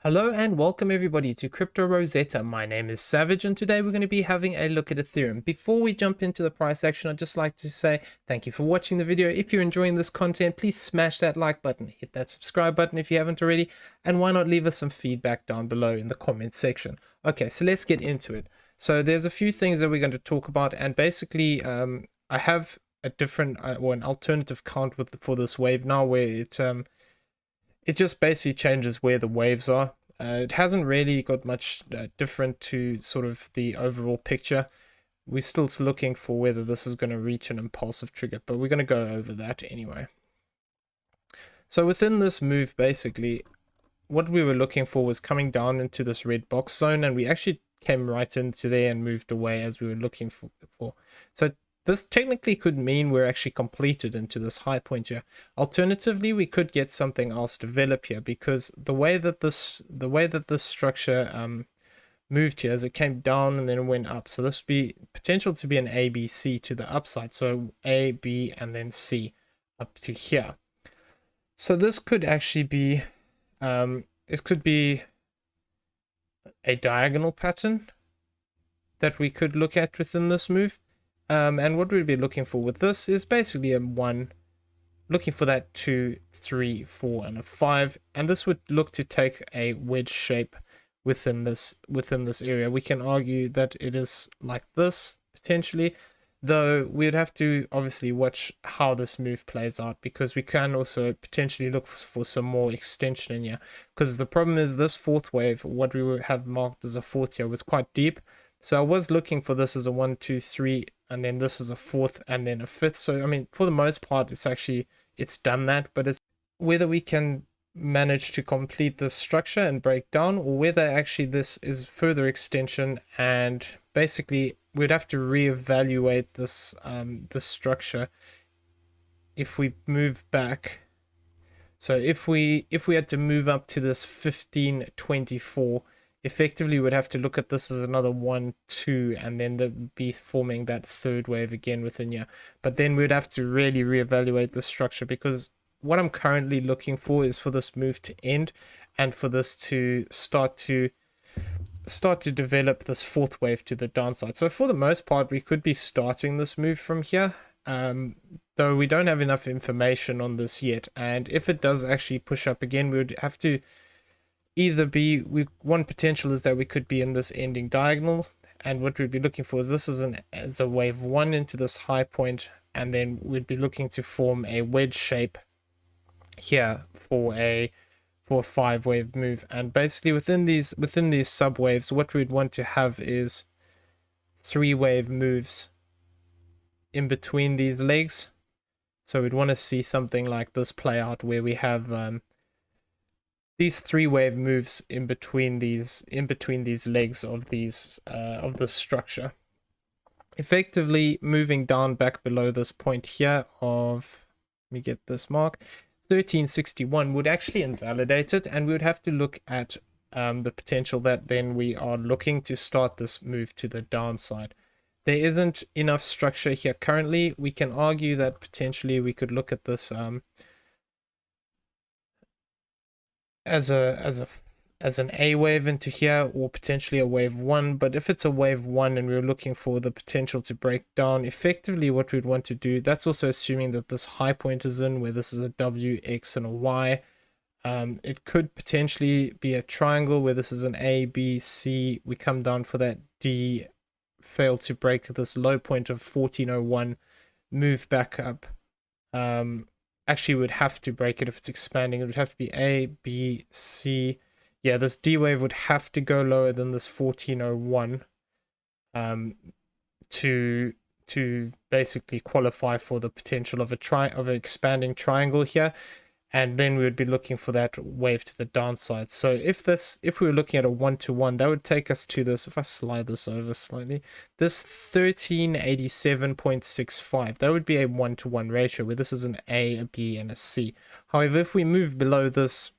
Hello and welcome everybody to Crypto Rosetta. My name is Savage and today we're going to be having a look at Ethereum. Before we jump into the price action, I'd just like to say thank you for watching the video. If you're enjoying this content, please smash that like button, hit that subscribe button if you haven't already, and why not leave us some feedback down below in the comment section. Okay, so let's get into it. So there's a few things that we're going to talk about, and basically I have a different or an alternative count for this wave now where it just basically changes where the waves are. It hasn't really got much different to sort of the overall picture. We're still looking for whether this is going to reach an impulsive trigger, but we're going to go over that anyway. So within this move, basically, what we were looking for was coming down into this red box zone, and we actually came right into there and moved away as we were looking for. So this technically could mean we're actually completed into this high point here. Alternatively, we could get something else develop here, because the way that this structure moved here, as it came down and then it went up. So this would be potential to be an A, B, C to the upside. So A, B, and then C up to here. So this could actually be it could be a diagonal pattern that we could look at within this move. And what we'd be looking for with this is basically a 1, looking for that 2, 3, 4, and a 5. And this would look to take a wedge shape within this area. We can argue that it is like this, potentially, though we'd have to obviously watch how this move plays out, because we can also potentially look for some more extension in here. Because the problem is this fourth wave, what we would have marked as a fourth here, was quite deep. So I was looking for this as a 1, 2, 3, and then this is a fourth and then a fifth. So I mean, for the most part, it's done that, but it's whether we can manage to complete this structure and break down, or whether actually this is further extension, and basically we'd have to reevaluate this this structure if we move back. So if we had to move up to this 1524, effectively would have to look at this as another 1, 2, and then be forming that third wave again within here. But then we'd have to really reevaluate the structure, because what I'm currently looking for is for this move to end and for this to start to develop this fourth wave to the downside. So for the most part, we could be starting this move from here, though we don't have enough information on this yet. And if it does actually push up again, we would have to either be, one potential is that we could be in this ending diagonal, and what we'd be looking for is this as a wave 1 into this high point, and then we'd be looking to form a wedge shape here for a 5-wave move. And basically within these sub waves, what we'd want to have is 3-wave moves in between these legs. So we'd want to see something like this play out, where we have these 3-wave moves in between these legs of this structure, effectively moving down back below this point here of, let me get this mark, 1361 would actually invalidate it, and we would have to look at the potential that then we are looking to start this move to the downside. There isn't enough structure here currently. We can argue that potentially we could look at this as an A wave into here, or potentially a wave 1. But if it's a wave 1 and we're looking for the potential to break down, effectively what we'd want to do, that's also assuming that this high point is in, where this is a W, X, and a Y. It could potentially be a triangle where this is an A, B, C. We come down for that D, fail to break this low point of 1401, move back up. Actually would have to break it if it's expanding. It would have to be A, B, C. Yeah, this D wave would have to go lower than this 1401 to basically qualify for the potential of an expanding triangle here. And then we would be looking for that wave to the downside. So if we were looking at a 1-to-1, that would take us to this, if I slide this over slightly, this 1387.65. That would be a 1-to-1 ratio, where this is an A, a B, and a C. However, if we move below this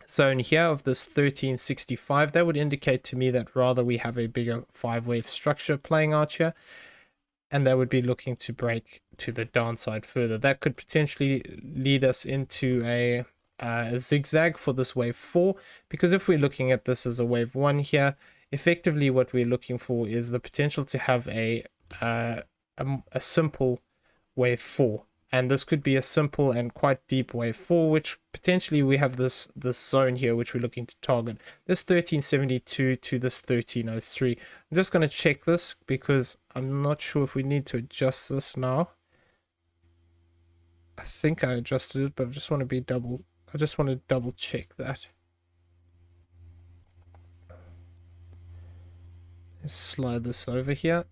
zone here of this 1365, that would indicate to me that rather we have a bigger 5-wave structure playing out here. and that would be looking to break to the downside further. That could potentially lead us into a a zigzag for this wave 4, because if we're looking at this as a wave 1 here, effectively what we're looking for is the potential to have a simple wave 4, and this could be a simple and quite deep wave 4, which potentially we have this zone here which we're looking to target, this 1372 to this 1303. I'm just going to check this because I'm not sure if we need to adjust this now. I think I adjusted it, but I just want to double check that. Let's slide this over here.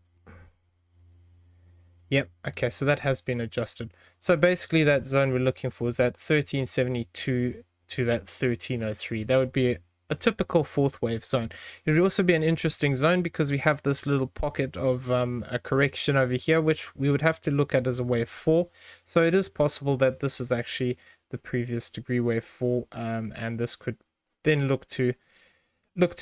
Yep, okay, so that has been adjusted. So basically that zone we're looking for is that 1372 to that 1303. That would be a typical fourth wave zone. It would also be an interesting zone because we have this little pocket of a correction over here, which we would have to look at as a wave 4. So it is possible that this is actually the previous degree wave 4, and this could then look to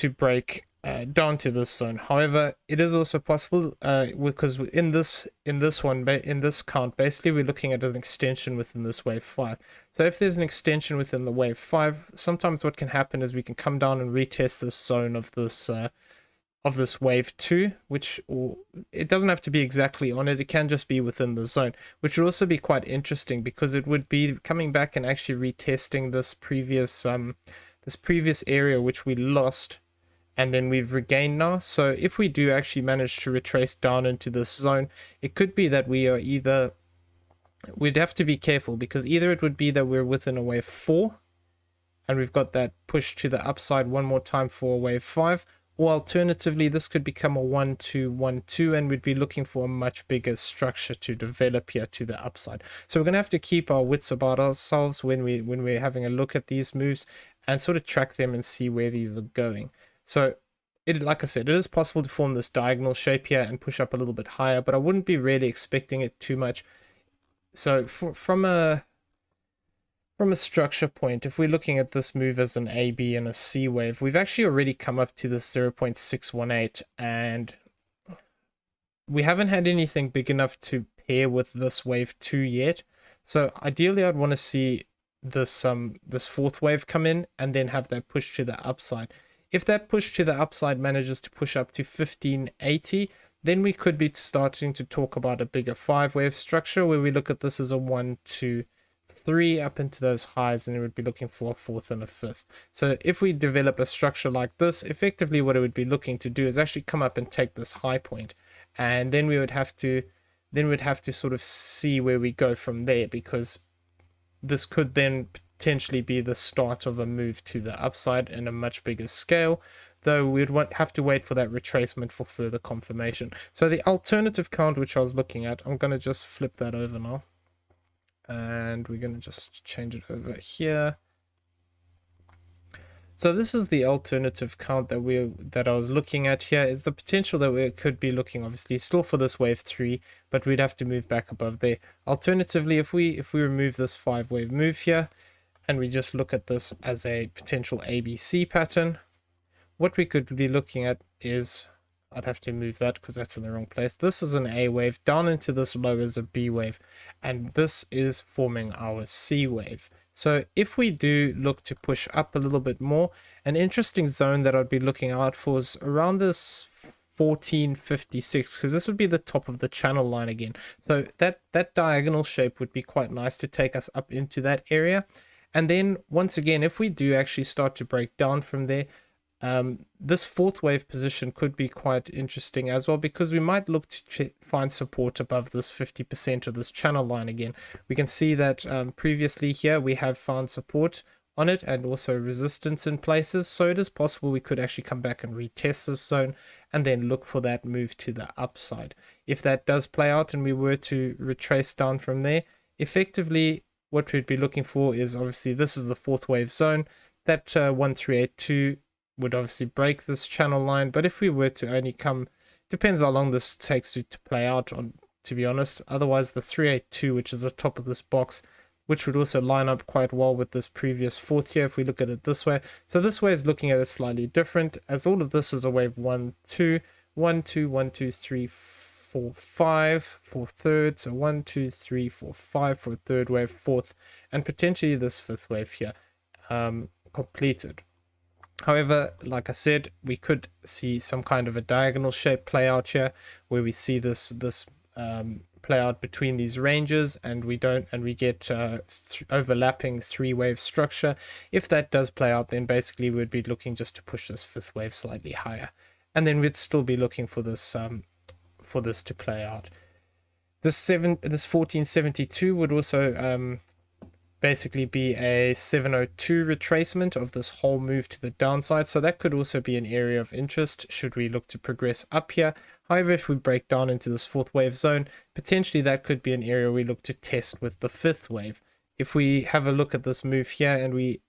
break down to this zone. However, it is also possible because in this count, basically we're looking at an extension within this wave 5. So if there's an extension within the wave 5, sometimes what can happen is we can come down and retest this zone of this wave 2, which, or it doesn't have to be exactly on it, it can just be within the zone, which would also be quite interesting because it would be coming back and actually retesting this previous area which we lost and then we've regained now. So if we do actually manage to retrace down into this zone, it could be that we are we'd have to be careful, because either it would be that we're within a wave 4 and we've got that push to the upside one more time for a wave 5, or alternatively this could become a 1-2-1-2 and we'd be looking for a much bigger structure to develop here to the upside. So we're going to have to keep our wits about ourselves when we're having a look at these moves and sort of track them and see where these are going. So like I said, it is possible to form this diagonal shape here and push up a little bit higher, but I wouldn't be really expecting it too much. So from a structure point, if we're looking at this move as an A, B, and a C wave, we've actually already come up to this 0.618, and we haven't had anything big enough to pair with this wave 2 yet. So ideally, I'd want to see this fourth wave come in and then have that push to the upside. If that push to the upside manages to push up to 1580, then we could be starting to talk about a bigger 5-wave structure where we look at this as a 1, 2, 3 up into those highs, and it would be looking for a 4th and a 5th. So if we develop a structure like this, effectively what it would be looking to do is actually come up and take this high point, and then we'd have to sort of see where we go from there, because this could then potentially be the start of a move to the upside in a much bigger scale, though we'd have to wait for that retracement for further confirmation. So the alternative count which I was looking at, I'm going to just flip that over now, and we're going to just change it over here. So this is the alternative count that I was looking at here, is the potential that we could be looking obviously still for this wave 3, but we'd have to move back above there. Alternatively, if we remove this 5-wave move here and we just look at this as a potential ABC pattern, what we could be looking at is, I'd have to move that because that's in the wrong place. This is an A wave, down into this low is a B wave, and this is forming our C wave. So if we do look to push up a little bit more, an interesting zone that I'd be looking out for is around this 1456, because this would be the top of the channel line again. So that diagonal shape would be quite nice to take us up into that area. And then once again, if we do actually start to break down from there, this 4th wave position could be quite interesting as well, because we might look to find support above this 50% of this channel line again. We can see that previously here we have found support on it and also resistance in places, so it is possible we could actually come back and retest this zone and then look for that move to the upside. If that does play out and we were to retrace down from there, effectively what we'd be looking for is, obviously this is the 4th wave zone, that 1382 would obviously break this channel line. But if we were to only come, depends how long this takes to play out, to be honest. Otherwise the 382, which is the top of this box, which would also line up quite well with this previous 4th here if we look at it this way. So this way is looking at it slightly different, as all of this is a wave 1, 2, 1, 2, 1, 2, 3, 4, 5 for third. So 1, 2, 3, 4, 5 for a 3rd wave, 4th, and potentially this 5th wave here. completed. However, like I said, we could see some kind of a diagonal shape play out here, where we see this play out between these ranges, and we get overlapping 3-wave structure. If that does play out, then basically we'd be looking just to push this 5th wave slightly higher, and then we'd still be looking for this to play out. This 1472 would also basically be a 702 retracement of this whole move to the downside, so that could also be an area of interest should we look to progress up here. However, if we break down into this 4th wave zone, potentially that could be an area we look to test with the 5th wave. If we have a look at this move here and we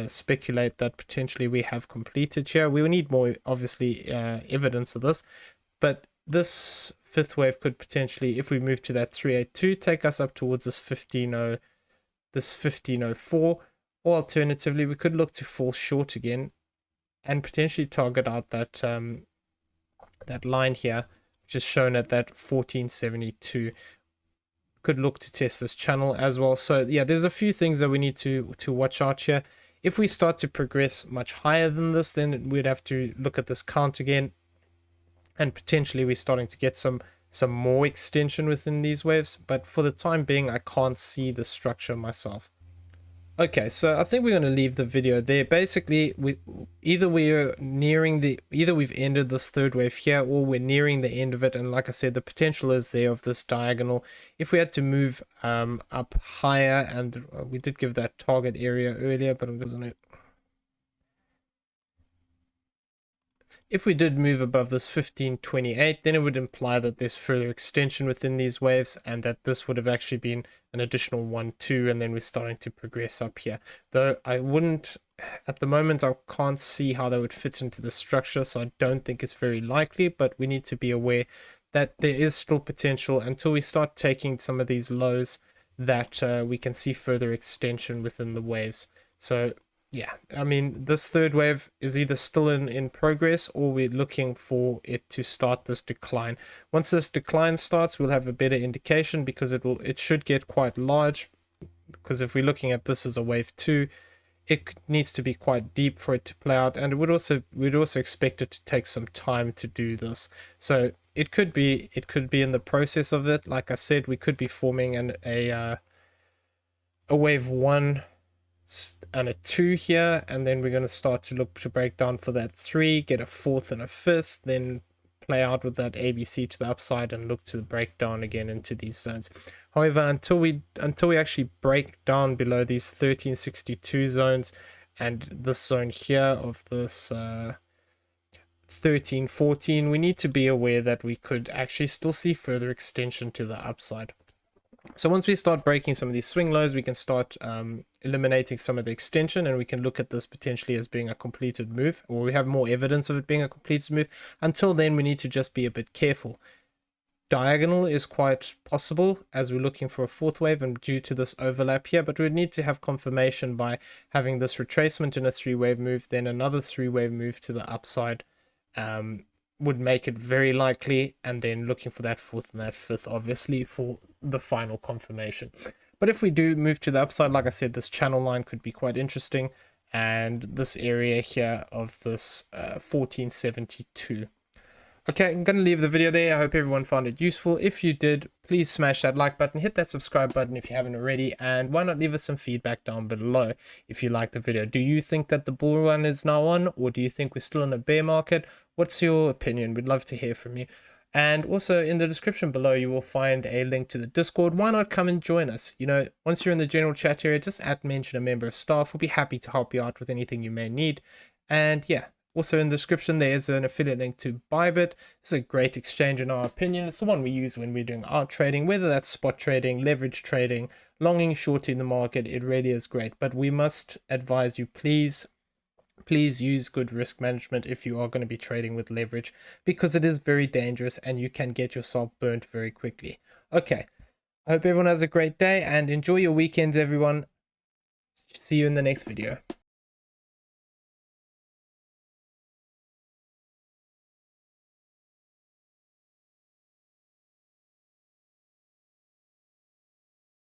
speculate that potentially we have completed here, we will need more obviously evidence of this, but this 5th wave could potentially, if we move to that 382, take us up towards this 1504, or alternatively we could look to fall short again and potentially target out that that line here, which is shown at that 1472. Could look to test this channel as well. So yeah, there's a few things that we need to watch out here. If we start to progress much higher than this, then we'd have to look at this count again, and potentially we're starting to get some more extension within these waves, but for the time being I can't see the structure myself. Okay, so I think we're going to leave the video there. Basically, either we've ended this 3rd wave here, or we're nearing the end of it, and like I said, the potential is there of this diagonal. If we had to move up higher, and we did give that target area earlier, but I'm going to, if we did move above this 1528, then it would imply that there's further extension within these waves, and that this would have actually been an additional 1, 2, and then we're starting to progress up here. Though I wouldn't, at the moment, I can't see how that would fit into the structure, so I don't think it's very likely, but we need to be aware that there is still potential until we start taking some of these lows that we can see further extension within the waves. So yeah, I mean, this 3rd wave is either still in progress, or we're looking for it to start this decline. Once this decline starts, we'll have a better indication, because it should get quite large, because if we're looking at this as a wave 2, it needs to be quite deep for it to play out, and we'd also expect it to take some time to do this. So it could be in the process of it. Like I said, we could be forming a wave 1 and a 2 here, and then we're going to start to look to break down for that 3, get a 4th and a 5th, then play out with that ABC to the upside and look to break down again into these zones. However, until we actually break down below these 1362 zones and this zone here of this 1314, we need to be aware that we could actually still see further extension to the upside. So once we start breaking some of these swing lows, we can start eliminating some of the extension, and we can look at this potentially as being a completed move, or we have more evidence of it being a completed move. Until then, we need to just be a bit careful. Diagonal is quite possible as we're looking for a 4th wave and due to this overlap here, but we need to have confirmation by having this retracement in a 3-wave move, then another 3-wave move to the upside would make it very likely, and then looking for that 4th and that 5th obviously for the final confirmation. But if we do move to the upside, like I said, this channel line could be quite interesting, and this area here of this 1472. Okay, I'm going to leave the video there. I hope everyone found it useful. If you did, please smash that like button, hit that subscribe button if you haven't already, and why not leave us some feedback down below if you liked the video. Do you think that the bull run is now on, or do you think we're still in a bear market? What's your opinion? We'd love to hear from you. And also in the description below, you will find a link to the Discord. Why not come and join us? You know, once you're in the general chat area, just mention a member of staff. We'll be happy to help you out with anything you may need. And yeah, also in the description, there is an affiliate link to BYBIT. It's a great exchange in our opinion. It's the one we use when we're doing art trading, whether that's spot trading, leverage trading, longing, shorting the market. It really is great. But we must advise you, please use good risk management if you are going to be trading with leverage, because it is very dangerous and you can get yourself burnt very quickly. Okay, I hope everyone has a great day and enjoy your weekends, everyone. See you in the next video.